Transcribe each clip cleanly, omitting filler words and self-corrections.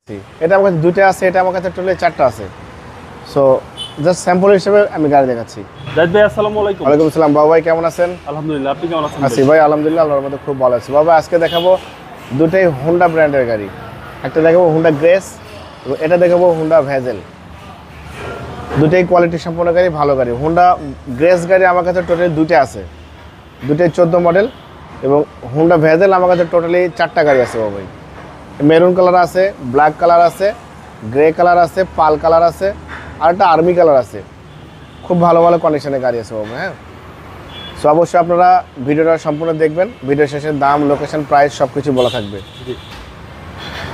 এটা আমার কাছে দুইটা আছে, এটা আমার কাছে টোটালি চারটা আছে। সো জাস্ট স্যাম্পল হিসেবে আমি গাড়ি দেখাচ্ছি। জাহিদ ভাই আসসালামু আলাইকুম। ওয়ালাইকুম আসসালাম। বাবা ভাই কেমন আছেন? আলহামদুলিল্লাহ, আপনি কেমন আছেন? আছি ভাই আলহামদুলিল্লাহ, আল্লাহর মধ্যে খুব ভালো আছি। বাবা আজকে দেখাবো দুটাই হোন্ডা ব্র্যান্ডের গাড়ি। একটা দেখাবো হোন্ডা গ্রেস এবং এটা দেখাবো হোন্ডা ভেজেল। দুটাই কোয়ালিটি সম্পন্ন গাড়ি, ভালো গাড়ি। হোন্ডা গ্রেস গাড়ি আমার কাছে টোটালি দুইটা আছে, দুটাই 14 মডেল। এবং হোন্ডা ভেজেল আমার কাছে টোটালি চারটা গাড়ি আছে বাবা ভাই। মেরুন কালার আছে, ব্ল্যাক কালার আছে, গ্রে কালার আছে, পাল কালার আছে, আর একটা আর্মি কালার আছে। খুব ভালো ভালো কন্ডিশনের গাড়ি আছে বাবা। হ্যাঁ, সো অবশ্যই আপনারা ভিডিওটা সম্পূর্ণ দেখবেন। ভিডিও শেষে দাম, লোকেশন, প্রাইস সব কিছু বলা থাকবে।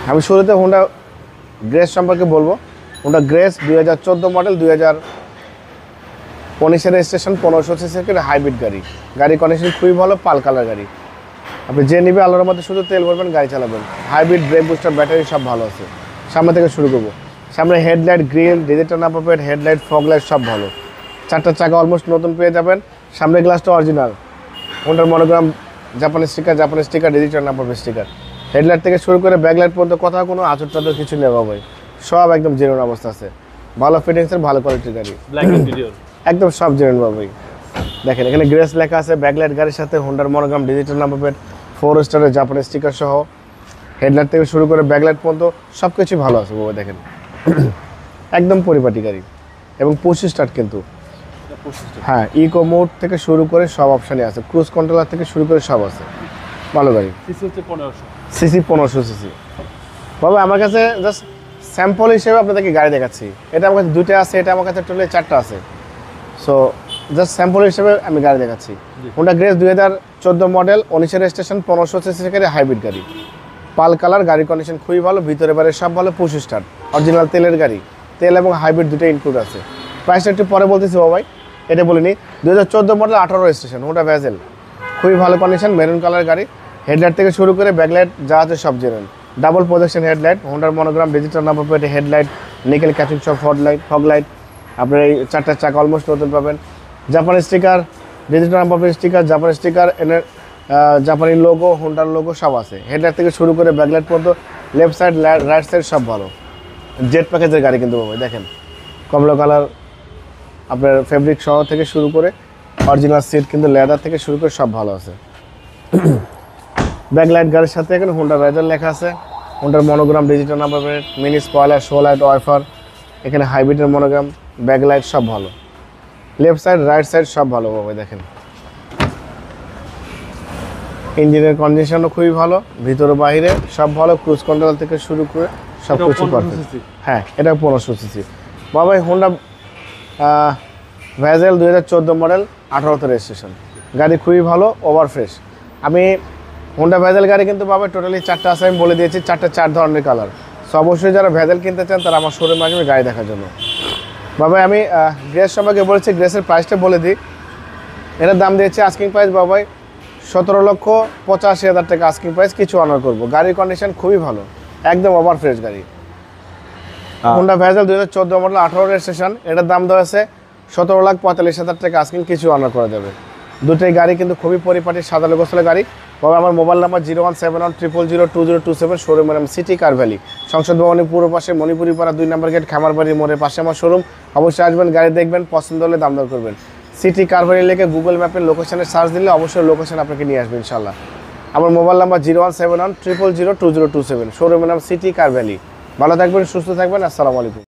আমি শুরুতে হোন্ডা গ্রেস সম্পর্কে বলবো। হোন্ডা গ্রেস 2014 মডেল, 2019-এর রেজিস্ট্রেশন, 1500 সিসির হাইব্রিড গাড়ি। গাড়ি কন্ডিশন খুবই ভালো, পাল কালার গাড়ি। আপনি যে নিবে আল্লাহর মধ্যে শুধু তেল ভরবেন, গাড়ি চালাবেন। হাইব্রিড, ব্রেক বুস্টার, ব্যাটারি সব ভালো আছে। সামনে থেকে শুরু করবো। সামনে headlight, grill, digital number plate, headlight, fog light সব ভালো। চারটা চাকা অলমোস্ট নতুন পেয়ে যাবেন। সামনে গ্লাসটা অরিজিনাল, হোন্ডার মনোগ্রাম, জাপানি sticker, digital number plate sticker. Headlight থেকে শুরু করে ব্যাকলাইট পর্যন্ত কোথাও কোনো আচর টাচর কিছু নেই ভাই, সব একদম জেনুইন অবস্থা আছে। ভালো ফিটিংসের, ভালো কোয়ালিটির গাড়ি, একদম সব জেনুইন ভাই। দেখেন এখানে গ্রেস লেখা আছে, ব্যাকলাইট গাড়ির সাথে হোন্ডার মনোগ্রাম, ডিজিটাল নাম্বার প্লেট, 4 স্টারের জাপানি স্টিকার সহ। হেডলাইট থেকে শুরু করে ব্যাকলাইট পর্যন্ত সব কিছুই ভালো আছে বাবা। দেখেন একদম পরিপাটি গাড়ি এবং 25 স্টার্ট কিন্তু। হ্যাঁ, ইকো মোড থেকে শুরু করে সব অপশানই আছে, ক্রুজ কন্ট্রোলার থেকে শুরু করে সব আছে। ভালো গাড়ি। সিসি 1500 সিসি বাবা। আমার কাছে জাস্ট স্যাম্পল হিসেবে আপনাদেরকে গাড়ি দেখাচ্ছি। এটা আমার কাছে দুইটা আছে, এটা আমার কাছে টোটালি চারটা আছে। সো জাস্ট স্যাম্পল হিসেবে আমি গাড়ি দেখাচ্ছি। হোন্ডা গ্রেস 2014 মডেল, 19-এর রেজিস্ট্রেশন, 1500 সিসি গাড়ি, হাইব্রিড গাড়ি, পাল কালার। গাড়ি কন্ডিশন খুবই ভালো, ভিতরে বাইরে সব ভালো, 25 স্টার্ট, অরিজিনাল তেলের গাড়ি। তেল এবং হাইব্রিড দুটোই ইনক্লুড আছে। প্রাইসটা একটু পরে বলতেছি বাবাই, এটা বলিনি। 2014 মডেল, 18 রেজিস্ট্রেশন, হোন্ডা ভেজেল, খুবই ভালো কন্ডিশন, মেরুন কালার গাড়ি। হেডলাইট থেকে শুরু করে ব্যাকলাইট যা আছে সব জেনুইন। ডাবল প্রজেকশন হেডলাইট, হোন্ডার monogram, digital number plate, headlight, nickel catching সব, ফগ লাইট। আপনার এই চারটা চাকা অলমোস্ট নতুন পাবেন। জাপানি sticker, digital number plate sticker, জাপানি স্টিকার, এনের জাপানি লোগো, হোন্ডার লোগো সব আছে। হেডলাইট থেকে শুরু করে ব্যাকলাইট পর্যন্ত, লেফট সাইড, রাইট সাইড সব ভালো। জেট প্যাকেজের গাড়ি কিন্তু বাবা। দেখেন কমলা কালার, আপনার ফেব্রিক সহ থেকে শুরু করে অরিজিনাল সিট কিন্তু লেদার থেকে শুরু করে সব ভালো আছে। ব্যাকলাইট গাড়ির সাথে এখানে হোন্ডা ভেজেল লেখা আছে, হোন্ডার monogram, digital number plate, mini spoiler, show light, wiper. এখানে হাইব্রিডের মনোগ্রাম, ব্যাকলাইট সব ভালো। লেফট সাইড, রাইট সাইড সব ভালো বাবা। দেখেন ইঞ্জিনের কন্ডিশনও খুবই ভালো, ভিতরে বাইরে সব ভালো, ক্রুজ কন্ট্রোল থেকে শুরু করে সব কিছু পারফেক্ট। হ্যাঁ, এটা 1500 সিসি বাবা। হোন্ডা ভেজেল 2014 মডেল, 18তে রেজিস্ট্রেশন, গাড়ি খুবই ভালো, ওভার ফ্রেশ। আমি হোন্ডা ভেজেল গাড়ি কিন্তু বাবা টোটালি চারটা আছে, আমি বলে দিয়েছি, চার ধরনের কালার। সো অবশ্যই যারা ভেজেল কিনতে চান তারা আমার শোরুমে আসবে গাড়ি দেখার জন্য। বাবা আমি গ্রেস সম্পর্কে বলেছি, গ্রেসের প্রাইসটা বলে দিই। এটার দাম দিয়েছি আস্কিং প্রাইস বাবাই 17,85,000 টাকা আস্কিং প্রাইস, কিছু অনার করবো। গাড়ির কন্ডিশন খুবই ভালো, একদম ওভার ফ্রেশ গাড়ি। হোন্ডা ভেজেল 2014 মডেল, 18 রেজিস্ট্রেশন, এটার দাম দেওয়া আছে 17,45,000 টাকা আস্কিং, কিছু অনার করা যাবে। দুটোই গাড়ি কিন্তু খুবই পরিপাটি, সাদা লোগোসের গাড়ি বাবা। আমার মোবাইল নাম্বার 01710002007, শোরুমের নাম সিটি কার ভ্যালি, সংসদ ভবনের পূর্ব পাশে, মণিপুরি পাড়া 2 নম্বর গেট, খামারবাড়ির মোড়ের পাশে আমার শোরুম। অবশ্যই আসবেন, গাড়ি দেখবেন, পছন্দ হলে দাম দর করবেন। সিটি কার ভ্যালি লিখে গুগল ম্যাপের লোকেশনে সার্চ দিলে অবশ্যই লোকেশন আপনাকে নিয়ে আসবে ইনশাল্লাহ। আমার মোবাইল নাম্বার 01710002007, শোরুমের নাম সিটি কার ভ্যালি। ভালো থাকবেন, সুস্থ থাকবেন, আসসালামু আলাইকুম।